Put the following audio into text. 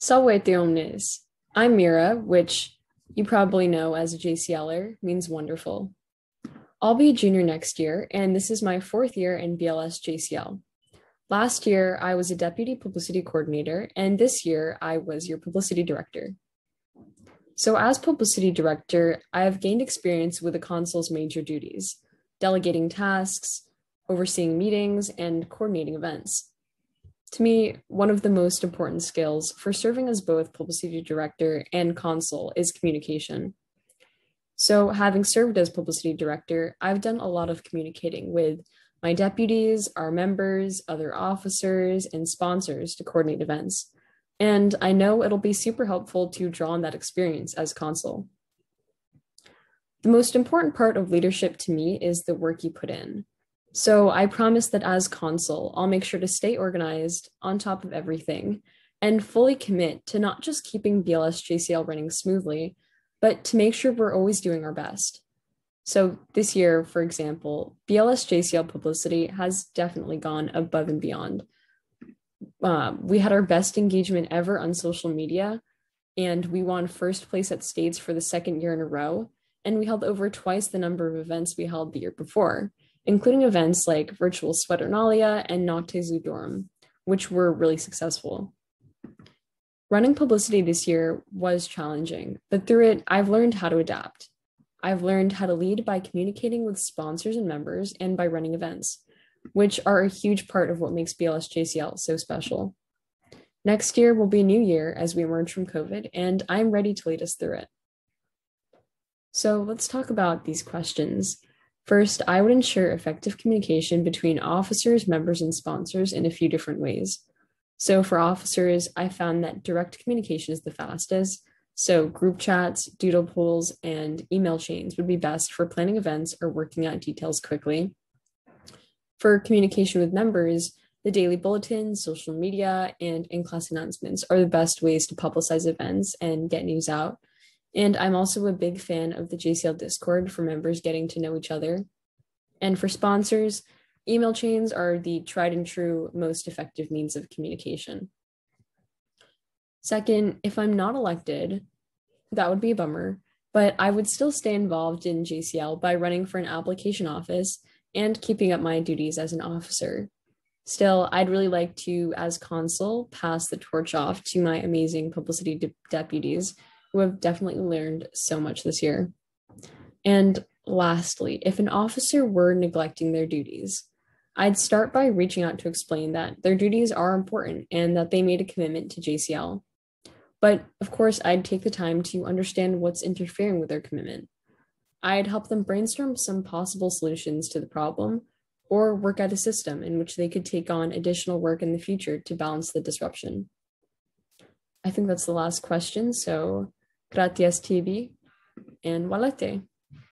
Salve omnes. I'm Mira, which you probably know as a JCLer means wonderful. I'll be a junior next year, and this is my fourth year in BLSJCL. Last year, I was a deputy publicity coordinator, and this year, I was your publicity director. So as publicity director, I have gained experience with the Consul's major duties, delegating tasks, overseeing meetings, and coordinating events. To me, one of the most important skills for serving as both publicity director and consul is communication. So having served as publicity director, I've done a lot of communicating with my deputies, our members, other officers, and sponsors to coordinate events. And I know it'll be super helpful to draw on that experience as consul. The most important part of leadership to me is the work you put in. So I promise that as consul, I'll make sure to stay organized, on top of everything, and fully commit to not just keeping BLSJCL running smoothly, but to make sure we're always doing our best. So this year, for example, BLSJCL publicity has definitely gone above and beyond. We had our best engagement ever on social media, and we won first place at States for the second year in a row, and we held over twice the number of events we held the year before, including events like Virtual Sweaternalia and Notte zu Dorm, which were really successful. Running publicity this year was challenging, but through it, I've learned how to adapt. I've learned how to lead by communicating with sponsors and members and by running events, which are a huge part of what makes BLSJCL so special. Next year will be a new year as we emerge from COVID, and I'm ready to lead us through it. So let's talk about these questions. First, I would ensure effective communication between officers, members, and sponsors in a few different ways. So for officers, I found that direct communication is the fastest. So group chats, doodle polls, and email chains would be best for planning events or working out details quickly. For communication with members, the daily bulletins, social media, and in-class announcements are the best ways to publicize events and get news out. And I'm also a big fan of the JCL Discord for members getting to know each other. And for sponsors, email chains are the tried and true most effective means of communication. Second, if I'm not elected, that would be a bummer, but I would still stay involved in JCL by running for an application office and keeping up my duties as an officer. Still, I'd really like to, as consul, pass the torch off to my amazing publicity deputies who have definitely learned so much this year. And lastly, if an officer were neglecting their duties, I'd start by reaching out to explain that their duties are important and that they made a commitment to JCL. But of course, I'd take the time to understand what's interfering with their commitment. I'd help them brainstorm some possible solutions to the problem or work out a system in which they could take on additional work in the future to balance the disruption. I think that's the last question, so gratias TV and walete.